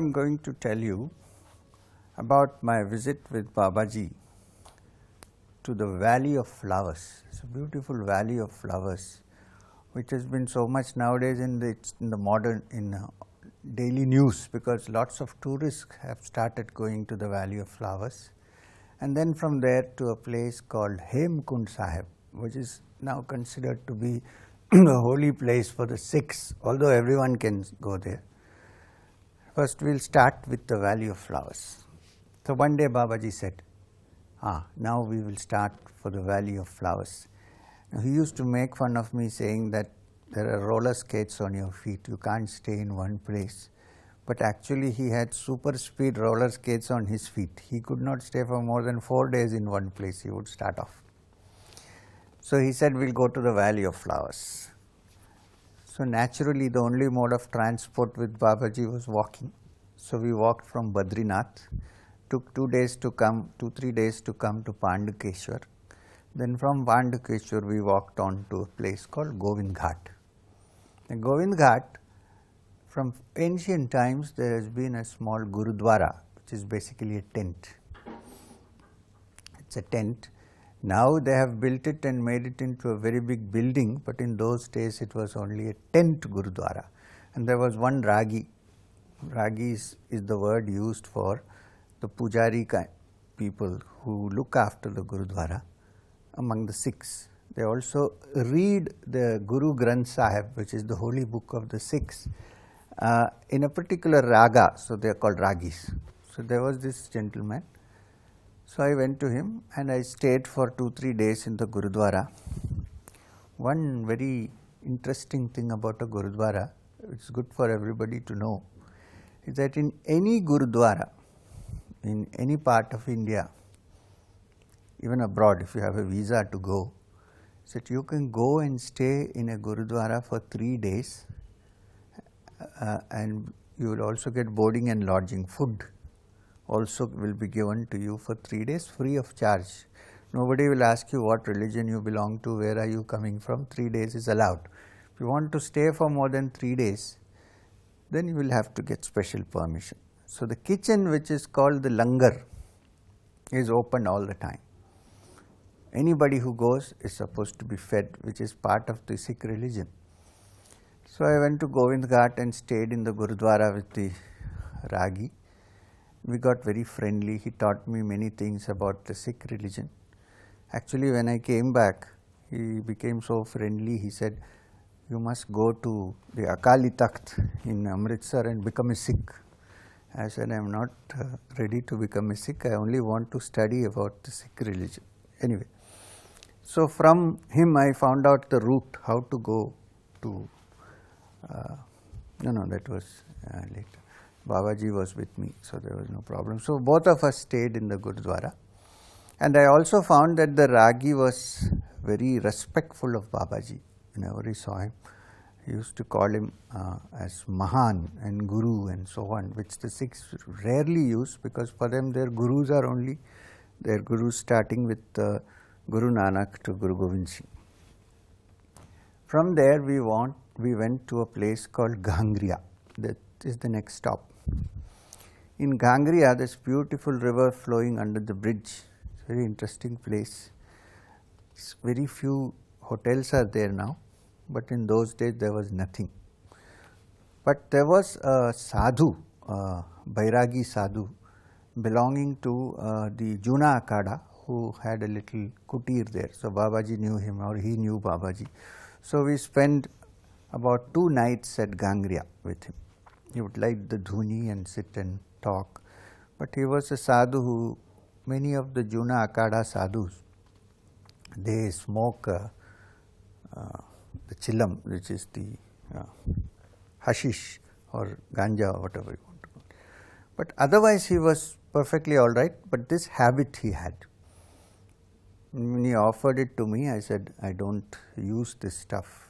am going to tell you about my visit with Babaji to the Valley of Flowers. It's a beautiful Valley of Flowers, which has been so much nowadays in the modern daily news, because lots of tourists have started going to the Valley of Flowers, and then from there to a place called Hemkund Sahib, which is now considered to be the holy place for the Sikhs, although everyone can go there. First we will start with the Valley of Flowers. So one day Babaji said, now we will start for the Valley of Flowers. Now, he used to make fun of me, saying that there are roller skates on your feet, you can't stay in one place. But actually he had super speed roller skates on his feet. He could not stay for more than 4 days in one place, he would start off. So he said, we'll go to the Valley of Flowers. So naturally the only mode of transport with Babaji was walking. So we walked from Badrinath, took 2 days to come, 2-3 days to come to Pandukeshwar. Then from Pandukeshwar we walked on to a place called Govind Ghat. In Govind Ghat, from ancient times there has been a small Gurudwara, which is basically a tent. It's a tent. Now they have built it and made it into a very big building, but in those days it was only a tent Gurudwara. And there was one Ragi. Ragi is the word used for the Pujari people who look after the Gurudwara among the Sikhs. They also read the Guru Granth Sahib, which is the holy book of the Sikhs, in a particular raga, so they are called Ragis. So there was this gentleman. So I went to him and I stayed for 2-3 days in the Gurudwara. One very interesting thing about a Gurudwara, it's good for everybody to know, is that in any Gurudwara, in any part of India, even abroad, if you have a visa to go, so that you can go and stay in a Gurudwara for 3 days, and you will also get boarding and lodging. Food also will be given to you for 3 days free of charge. Nobody will ask you what religion you belong to, where are you coming from. 3 days is allowed. If you want to stay for more than 3 days, then you will have to get special permission. So the kitchen, which is called the langar, is open all the time. Anybody who goes is supposed to be fed, which is part of the Sikh religion. So I went to Govind Ghat and stayed in the Gurudwara with the Ragi. We got very friendly. He taught me many things about the Sikh religion. Actually, when I came back, he became so friendly. He said, you must go to the Akali Takht in Amritsar and become a Sikh. I said, I am not ready to become a Sikh. I only want to study about the Sikh religion. Anyway, so from him I found out the route, how to go to, that was later. Babaji was with me, so there was no problem. So both of us stayed in the Gurudwara. And I also found that the Ragi was very respectful of Babaji. Whenever he saw him, he used to call him as Mahan and Guru and so on, which the Sikhs rarely use, because for them their Gurus are only their Gurus starting with Guru Nanak to Guru Gobind Singh. From there we went to a place called Gangria. That is the next stop. In Gangria, this beautiful river flowing under the bridge. It's a very interesting place. Very few hotels are there now, but in those days there was nothing. But there was a sadhu, Bairagi sadhu, belonging to the Juna Akada, who had a little kutir there. So Babaji knew him, or he knew Babaji. So we spent about 2 nights at Gangria with him. He would light the dhuni and sit and talk. But he was a sadhu who, many of the Juna Akada sadhus, they smoke the chilam, which is the hashish or ganja or whatever you want to call it. But otherwise he was perfectly all right, but this habit he had. When he offered it to me, I said, I don't use this stuff.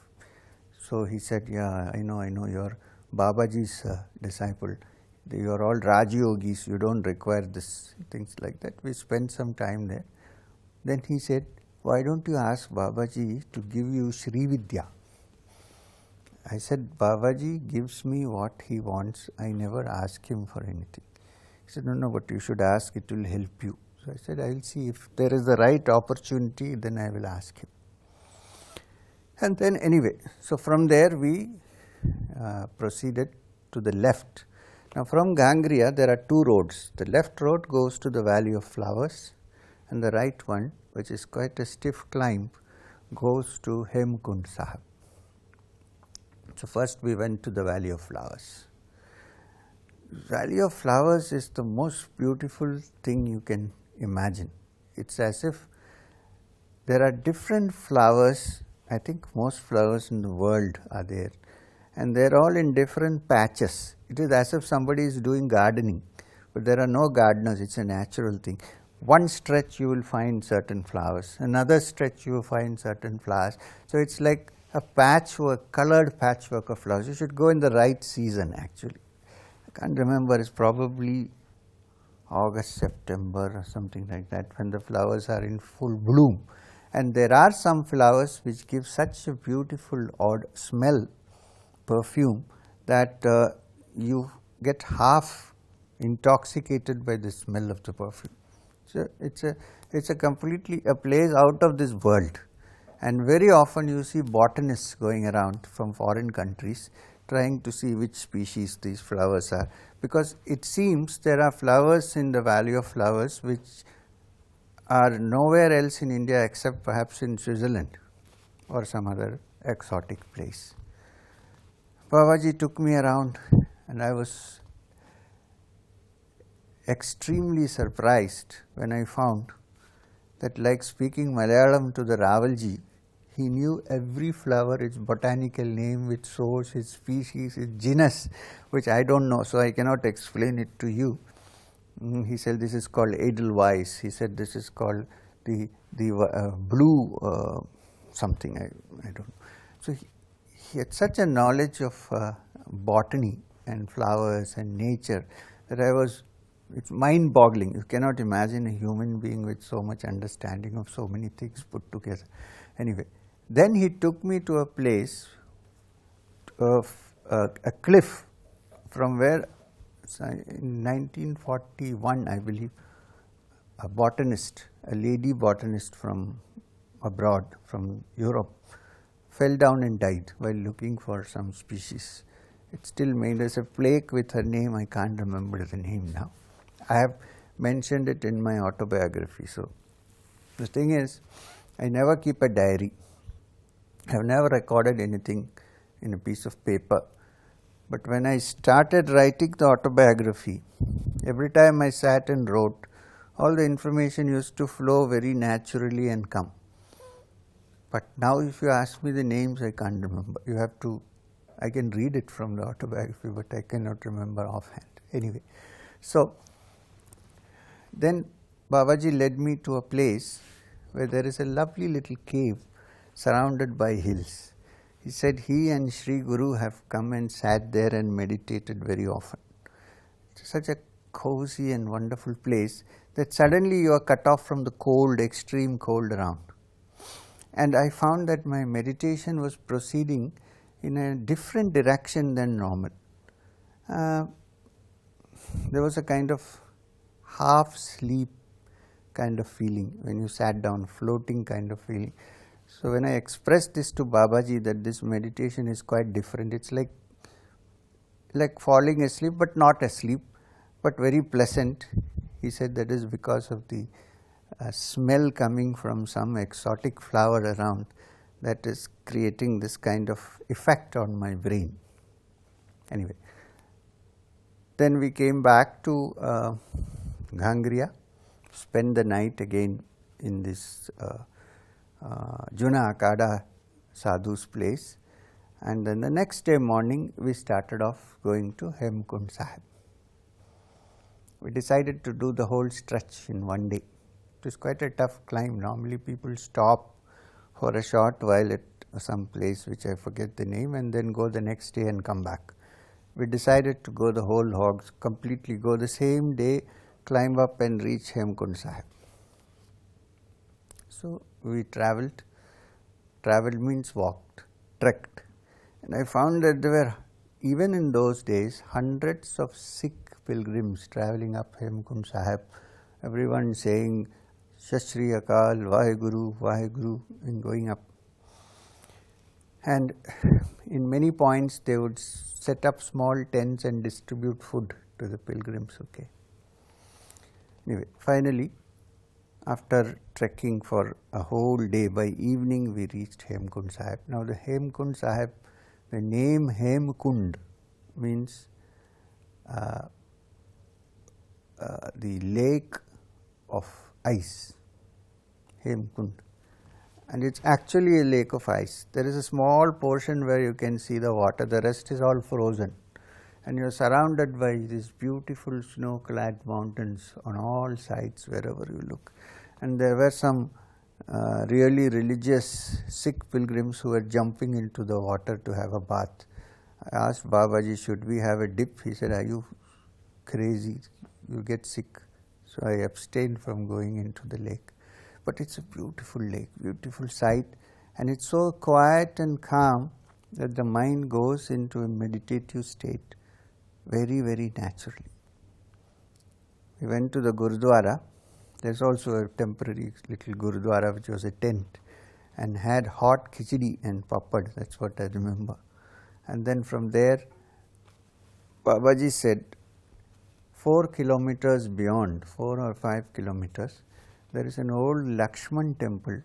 So he said, yeah, I know, you're Babaji's disciple. You are all Raj Yogis, you don't require this, things like that. We spent some time there. Then he said, why don't you ask Babaji to give you Sri Vidya? I said, Babaji gives me what he wants. I never ask him for anything. He said, no, but you should ask, it will help you. So I said, I will see if there is the right opportunity, then I will ask him. And then anyway, so from there we proceeded to the left. Now from Gangria there are two roads. The left road goes to the Valley of Flowers, and the right one, which is quite a stiff climb, goes to Hemkund Sahib. So first we went to the Valley of Flowers. Valley of Flowers is the most beautiful thing you can imagine. It's as if there are different flowers. I think most flowers in the world are there, and they're all in different patches. It is as if somebody is doing gardening, but there are no gardeners. It's a natural thing. One stretch you will find certain flowers, another stretch you will find certain flowers. So it's like a patchwork, colored patchwork of flowers. You should go in the right season actually. I can't remember, it's probably August, September or something like that, when the flowers are in full bloom. And there are some flowers which give such a beautiful odd smell, perfume, that you get half intoxicated by the smell of the perfume. So it's a completely a place out of this world. And very often you see botanists going around from foreign countries trying to see which species these flowers are, because it seems there are flowers in the Valley of Flowers which are nowhere else in India except perhaps in Switzerland or some other exotic place. Babaji took me around, and I was extremely surprised when I found that, like speaking Malayalam to the Ravalji, he knew every flower, its botanical name, its source, its species, its genus, which I don't know, so I cannot explain it to you. He said this is called Edelweiss. He said this is called the blue something, I don't know. So he had such a knowledge of botany and flowers and nature that it's mind-boggling. You cannot imagine a human being with so much understanding of so many things put together. Anyway, then he took me to a place of a cliff from where in 1941, I believe, a botanist, a lady botanist from abroad, from Europe, fell down and died while looking for some species. It still made us a plaque with her name. I can't remember the name now. I have mentioned it in my autobiography. So the thing is, I never keep a diary. I have never recorded anything in a piece of paper. But when I started writing the autobiography, every time I sat and wrote, all the information used to flow very naturally and come. But now if you ask me the names, I can't remember. I can read it from the autobiography, but I cannot remember offhand. Anyway, so then Babaji led me to a place where there is a lovely little cave surrounded by hills. He said he and Sri Guru have come and sat there and meditated very often. It's such a cozy and wonderful place that suddenly you are cut off from the cold, extreme cold around. And I found that my meditation was proceeding in a different direction than normal. There was a kind of half sleep kind of feeling when you sat down, floating kind of feeling. So when I expressed this to Babaji that this meditation is quite different, it's like falling asleep but not asleep, but very pleasant. He said that is because of the smell coming from some exotic flower around that is creating this kind of effect on my brain. Anyway, then we came back to Gangria, spent the night again in this Juna Akada Sadhu's place, and then the next day morning we started off going to Hemkund Sahib. We decided to do the whole stretch in one day. It was quite a tough climb. Normally people stop for a short while at some place which I forget the name and then go the next day and come back. We decided to go the whole hog, completely go the same day, climb up and reach Hemkund Sahib. So we traveled means walked, trekked, And I found that there were, even in those days, hundreds of Sikh pilgrims travelling up Hemkund Sahib, everyone saying Sat Sri Akal, Vaheguru, Vaheguru in going up. And in many points they would set up small tents and distribute food to the pilgrims. Okay. Anyway, finally, after trekking for a whole day, by evening we reached Hemkund Sahib. Now the Hemkund Sahib, the name Hemkund means the lake of ice, Hemkund, and it's actually a lake of ice. There is a small portion where you can see the water, the rest is all frozen, and you are surrounded by these beautiful snow-clad mountains on all sides wherever you look. And there were some really religious Sikh pilgrims who were jumping into the water to have a bath. I asked Babaji, should we have a dip? He said, are you crazy? You get sick. So I abstained from going into the lake. But it's a beautiful lake, beautiful sight, and it's so quiet and calm that the mind goes into a meditative state very, very naturally. We went to the Gurudwara. There's also a temporary little Gurudwara which was a tent, and had hot khichdi and papad, that's what I remember. And then from there, Babaji said, 4 kilometers beyond, 4 or 5 kilometers, there is an old Lakshman Temple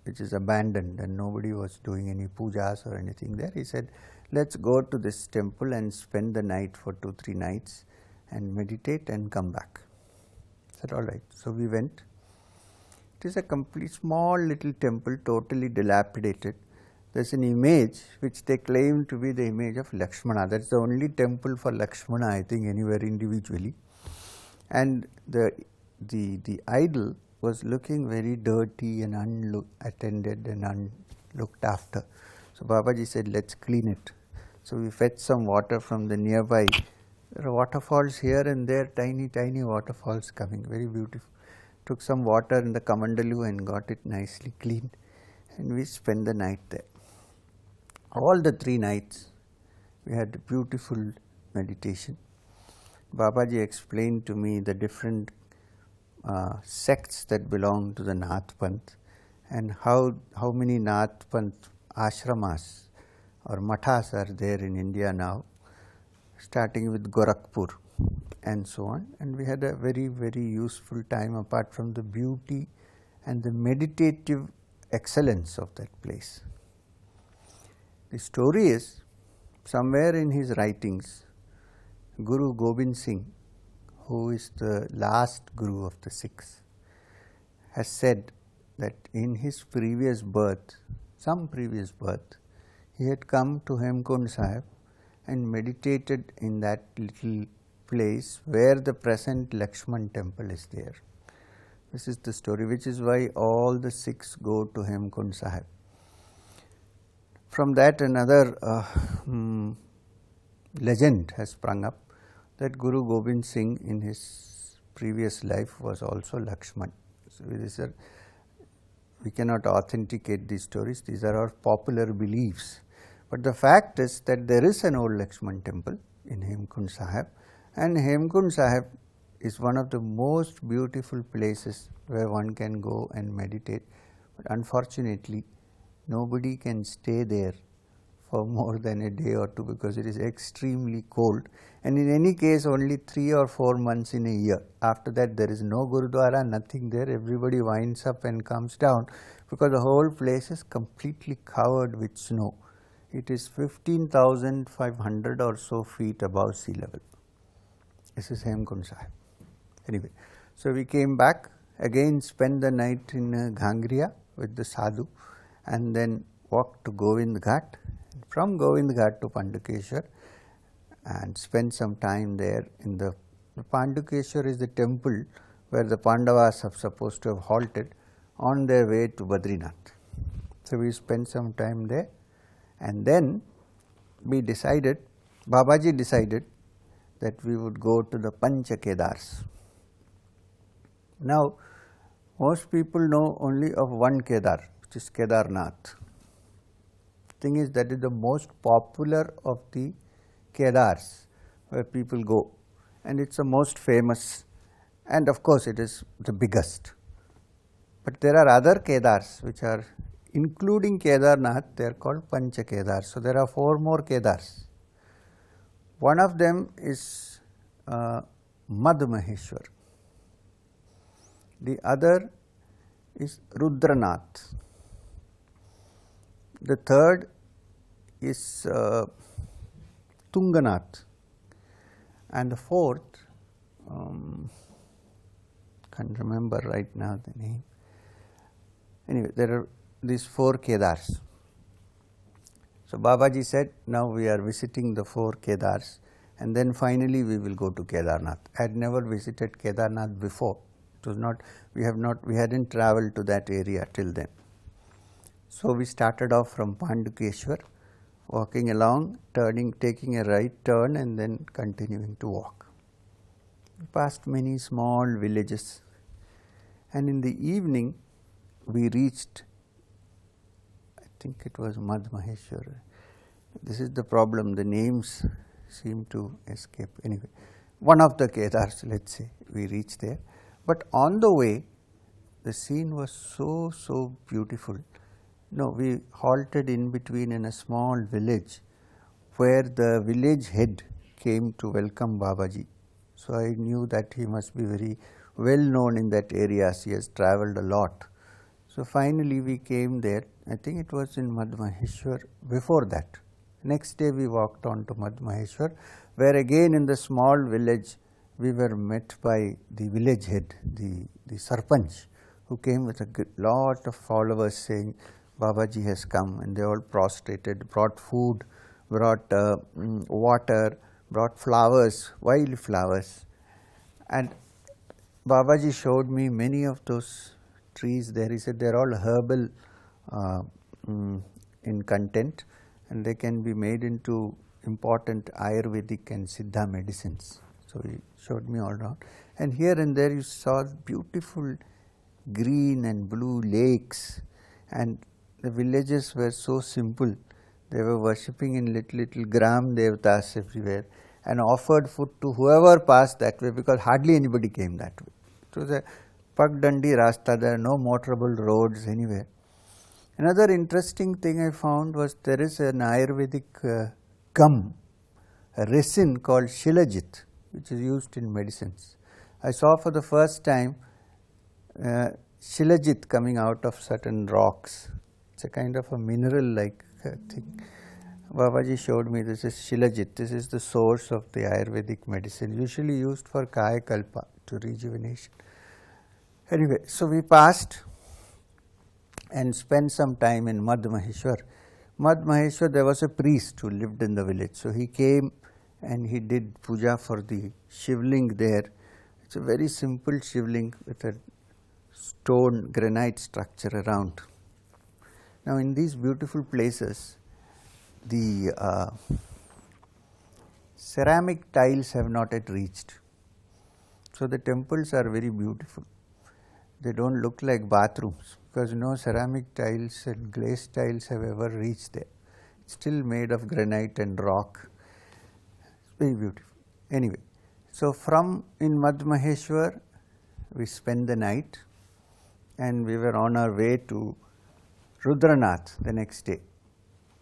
which is abandoned and nobody was doing any pujas or anything there. He said, let's go to this temple and spend the night for 2-3 nights and meditate and come back. I said, all right. So we went. It is a complete small little temple, totally dilapidated. There is an image which they claim to be the image of Lakshmana. That is the only temple for Lakshmana, I think, anywhere individually. And the idol was looking very dirty and unattended and unlooked after. So Babaji said, let's clean it. So we fetched some water from the nearby. There are waterfalls here and there, tiny, tiny waterfalls coming, very beautiful. Took some water in the Kamandalu and got it nicely cleaned, and we spent the night there. All the 3 nights we had beautiful meditation. Babaji explained to me the different sects that belong to the Nath Panth, and how many Nath Panth ashramas or mathas are there in India now, starting with Gorakhpur and so on. And we had a very, very useful time, apart from the beauty and the meditative excellence of that place. The story is, somewhere in his writings, Guru Gobind Singh, who is the last Guru of the Sikhs, has said that in his previous birth, some previous birth, he had come to Hemkund Sahib and meditated in that little place where the present Lakshman Temple is there. This is the story, which is why all the Sikhs go to Hemkund Sahib. From that, another legend has sprung up, that Guru Gobind Singh in his previous life was also Lakshman. So we cannot authenticate these stories, these are our popular beliefs. But the fact is that there is an old Lakshman temple in Hemkund Sahib, and Hemkund Sahib is one of the most beautiful places where one can go and meditate. But unfortunately, nobody can stay there for more than a day or two, because it is extremely cold, and in any case only 3 or 4 months in a year. After that there is no Gurudwara, nothing there, everybody winds up and comes down, because the whole place is completely covered with snow. It is 15,500 or so feet above sea level. This is Hemkund Sahib. Anyway, so we came back, again spent the night in Ghangriya with the sadhu, and then walked to Govind Ghat, from Govind Ghat to Pandukeshwar, and spent some time there. In the Pandukeshwar is the temple where the Pandavas are supposed to have halted on their way to Badrinath. So we spent some time there, and then we decided, Babaji decided, that we would go to the Pancha Kedars. Now, most people know only of one Kedar, which is Kedarnath. thing is that is the most popular of the Kedars where people go, and it's the most famous, and of course it is the biggest. But there are other Kedars which are, including Kedarnath, they are called Pancha Kedars. So there are 4 more Kedars. One of them is Mad Maheshwar. The other is Rudranath. The third is Tunganath. And the fourth, can't remember right now the name. Anyway, there are these 4 Kedars. So Babaji said, now we are visiting the 4 Kedars, and then finally we will go to Kedarnath. I had never visited Kedarnath before. It was not, we hadn't traveled to that area till then. So we started off from Pandukeshwar, walking along, taking a right turn and then continuing to walk. We passed many small villages, and in the evening we reached, I think it was Mad Maheshwar. This is the problem, the names seem to escape. Anyway, one of the Kedars, let's say, we reached there. But on the way, the scene was so beautiful. No, we halted in between in a small village where the village head came to welcome Babaji. So I knew that he must be very well known in that area. He has travelled a lot. So finally we came there. I think it was in Mad Maheshwar before that. Next day we walked on to Mad Maheshwar, where again in the small village we were met by the village head, the Sarpanch, who came with a lot of followers saying, Babaji has come, and they all prostrated, brought food, brought water, brought flowers, wild flowers. And Babaji showed me many of those trees there. He said they are all herbal in content, and they can be made into important Ayurvedic and Siddha medicines. So he showed me all around. And here and there you saw beautiful green and blue lakes, and the villages were so simple. They were worshipping in little gram devatas everywhere and offered food to whoever passed that way, because hardly anybody came that way. It was a Pagdandi Rasta, there are no motorable roads anywhere. Another interesting thing I found was there is an Ayurvedic gum, a resin called Shilajit, which is used in medicines. I saw for the first time Shilajit coming out of certain rocks. It's a kind of a mineral-like thing. Babaji showed me this is Shilajit. This is the source of the Ayurvedic medicine, usually used for Kaya Kalpa, to rejuvenation. Anyway, so we passed and spent some time in Mad Maheshwar. Mad Maheshwar, there was a priest who lived in the village. So he came and he did puja for the shivling there. It's a very simple shivling with a stone granite structure around. Now in these beautiful places, the ceramic tiles have not yet reached. So the temples are very beautiful. They don't look like bathrooms, because no ceramic tiles and glazed tiles have ever reached there. It's still made of granite and rock. It's very beautiful. Anyway, so from in Mad Maheshwar, we spent the night, and we were on our way to Rudranath the next day.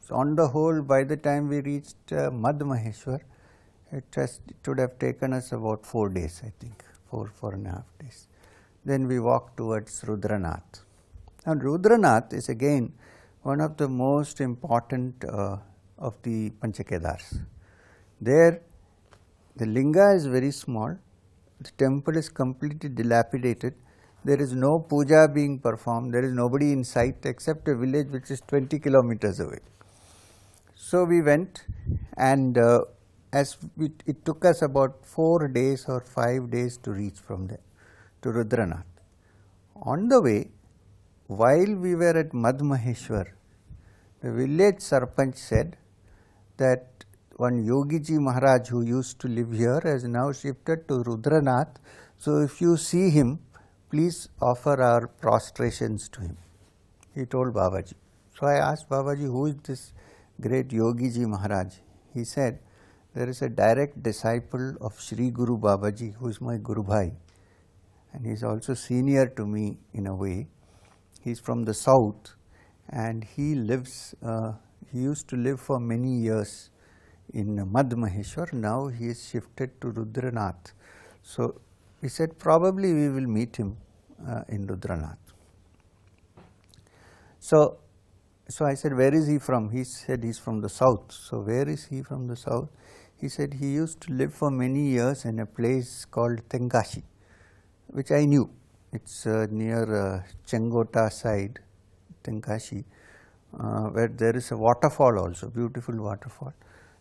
So on the whole, by the time we reached Mad Maheshwar, it would have taken us about 4 days, I think, 4.5 days. Then we walked towards Rudranath. Now Rudranath is again one of the most important of the Panchakedars. There the linga is very small, the temple is completely dilapidated, there is no puja being performed, there is nobody in sight except a village which is 20 kilometers away. So we went, and it took us about 4 days or 5 days to reach from there to Rudranath. On the way, while we were at Mad Maheshwar, the village Sarpanch said that one Yogi Ji Maharaj who used to live here has now shifted to Rudranath. So if you see him, please offer our prostrations to him. He told Babaji. So I asked Babaji, who is this great Yogi Ji Maharaj. He said, there is a direct disciple of Sri Guru Babaji, who is my Guru Bhai, and he is also senior to me in a way. He is from the south, and he lives, he used to live for many years in Master Maheshwar. Now he is shifted to Rudranath. So he said, probably we will meet him in Rudranath. So I said, where is he from? He said he is from the south. So where is he from the south? He said he used to live for many years in a place called Tenkashi, which I knew. It's near Chengota side, Tenkashi, where there is a waterfall also, beautiful waterfall.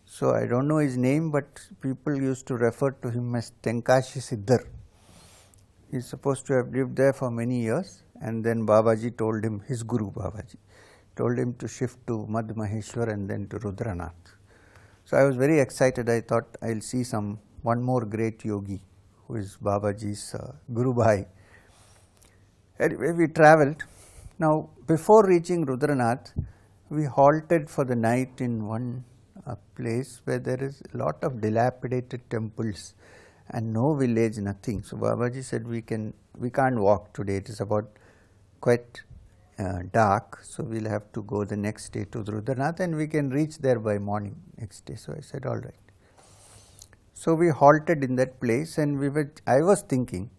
So I don't know his name, but people used to refer to him as Tenkashi Siddhar. He is supposed to have lived there for many years, and then Babaji told him, his Guru Babaji, told him to shift to Master Maheshwar and then to Rudranath. So I was very excited. I thought I'll see one more great yogi who is Babaji's Guru Bhai. Anyway, we travelled. Now, before reaching Rudranath, we halted for the night in one place where there is a lot of dilapidated temples and no village, nothing. So Babaji said, we can't walk today. It is about quite dark, so we'll have to go the next day to Rudranath, and we can reach there by morning next day. So I said, all right. So we halted in that place, and I was thinking,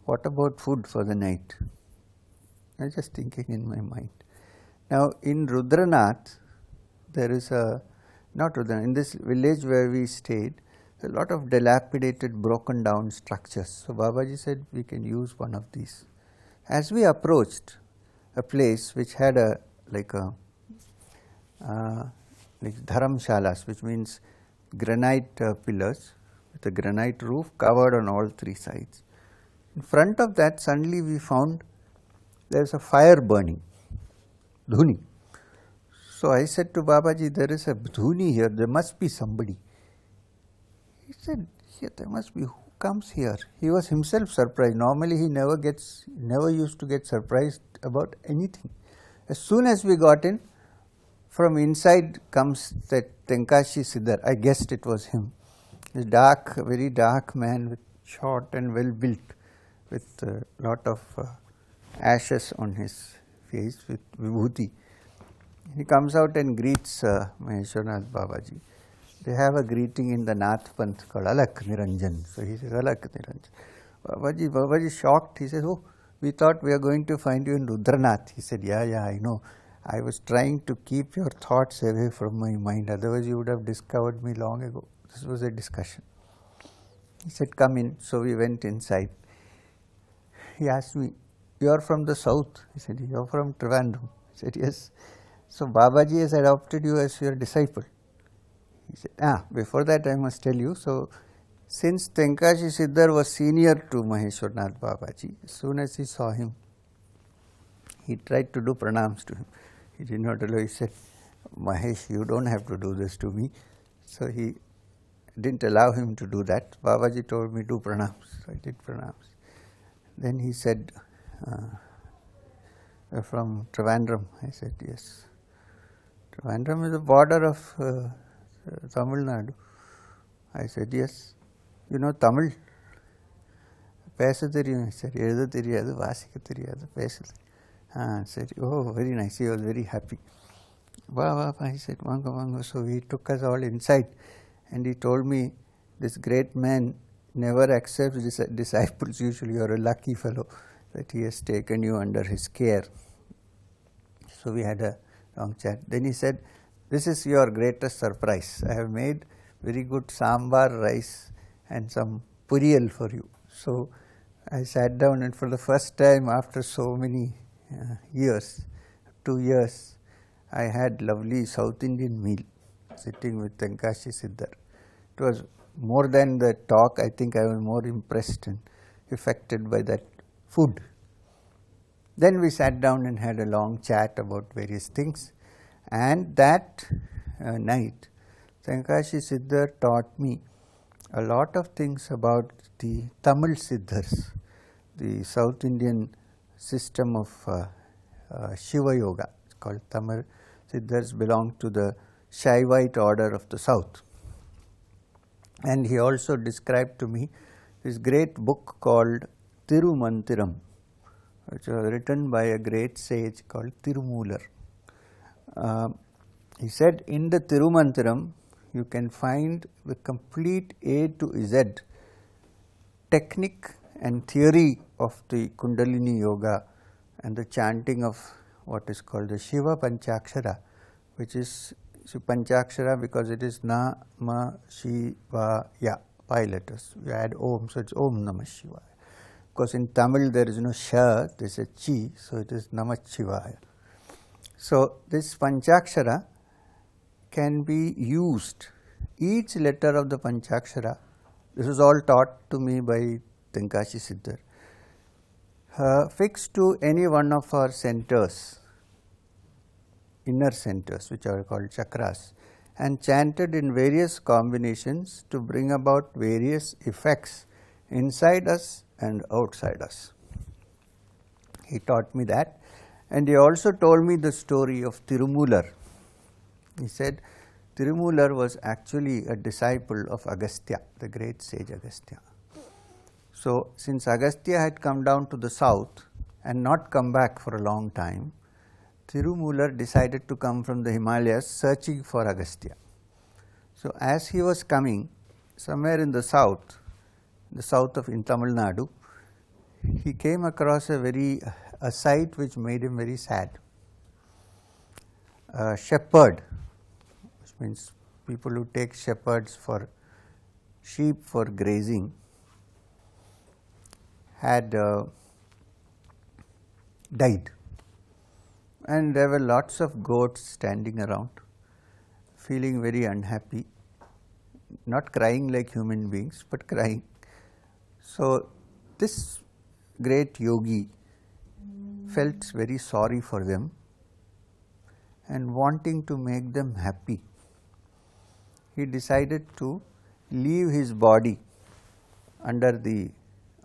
what about food for the night? I was just thinking in my mind. Now in Rudranath, there is in this village where we stayed, a lot of dilapidated, broken down structures. So Babaji said, we can use one of these. As we approached a place which had like dharamshalas, which means granite pillars with a granite roof covered on all three sides. In front of that, suddenly we found there is a fire burning, dhuni. So I said to Babaji, there is a dhuni here, there must be somebody. He said, yeah, there must be. Who comes here? He was himself surprised. Normally he never used to get surprised about anything. As soon as we got in, from inside comes that Tenkashi Siddhar. I guessed it was him. A dark, very dark man, with short and well built, with a lot of ashes on his face, with vibhuti. He comes out and greets Maheshwarnath Babaji. They have a greeting in the Nath Panth called Alak Niranjan. So he says, Alak Niranjan. Babaji is shocked. He says, oh, we thought we are going to find you in Rudranath. He said, yeah, I know. I was trying to keep your thoughts away from my mind. Otherwise, you would have discovered me long ago. This was a discussion. He said, come in. So we went inside. He asked me, you are from the south? He said, you are from Trivandrum. I said, yes. So Babaji has adopted you as your disciple. He said, before that I must tell you. So since Tenkashi Siddhar was senior to Maheshwarnath Babaji, as soon as he saw him, he tried to do pranams to him. He did not allow. He said, Mahesh, you don't have to do this to me. So he didn't allow him to do that. Babaji told me, do pranams. So I did pranams. Then he said, from Trivandrum. I said, yes. Trivandrum is the border of Tamil Nadu. I said, yes. You know Tamil? பேச தெரியும் sir, எழுத தெரியாது, வாசிக்க தெரியாது, பேச சரி, oh, very nice. He was very happy. Vaa, he said, vanga, vanga. So he took us all inside, and he told me, this great man never accepts disciples. Usually you are a lucky fellow that he has taken you under his care. So we had a long chat. Then he said, this is your greatest surprise. I have made very good sambar rice and some puriyal for you. So I sat down, and for the first time after so many years, 2 years, I had lovely South Indian meal sitting with Tenkashi Siddhar. It was more than the talk. I think I was more impressed and affected by that food. Then we sat down and had a long chat about various things. And that night, Tenkashi Siddhar taught me a lot of things about the Tamil Siddhars, the South Indian system of Shiva Yoga. It's called Siddhas belong to the Shaivite order of the south. And he also described to me this great book called Tirumantiram, which was written by a great sage called Tirumular. He said in the Tirumantiram you can find the complete A to Z technique and theory of the Kundalini Yoga and the chanting of what is called the Shiva Panchakshara, which is Panchakshara because it is Na, Ma, Shiva, Ya, 5 letters. You add Om, so it's Om Namah Shivaya. Because in Tamil there is no Sha, there is a Chi, so it is Namah Shivaya. So this Panchakshara can be used, each letter of the Panchakshara, this is all taught to me by Tenkashi Siddhar, fixed to any one of our centers, inner centers which are called chakras, and chanted in various combinations to bring about various effects inside us and outside us. He taught me that, and he also told me the story of Tirumular. He said Tirumular was actually a disciple of Agastya, the great sage Agastya. So since Agastya had come down to the south and not come back for a long time, Tirumular decided to come from the Himalayas searching for Agastya. So as he was coming, somewhere in the south of Tamil Nadu, he came across a sight which made him very sad. A shepherd, which means people who take shepherds for sheep for grazing, had died, and there were lots of goats standing around, feeling very unhappy, not crying like human beings, but crying. So this great yogi felt very sorry for them and wanting to make them happy, he decided to leave his body under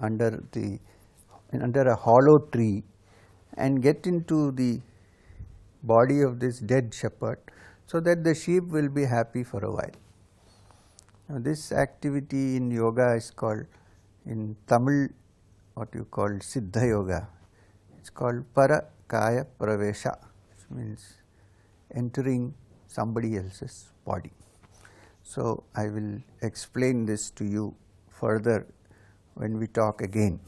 a hollow tree and get into the body of this dead shepherd so that the sheep will be happy for a while. Now this activity in yoga is called, in Tamil, what you call Siddha Yoga. It's called Parakaya Pravesha, which means entering somebody else's body. So I will explain this to you further when we talk again.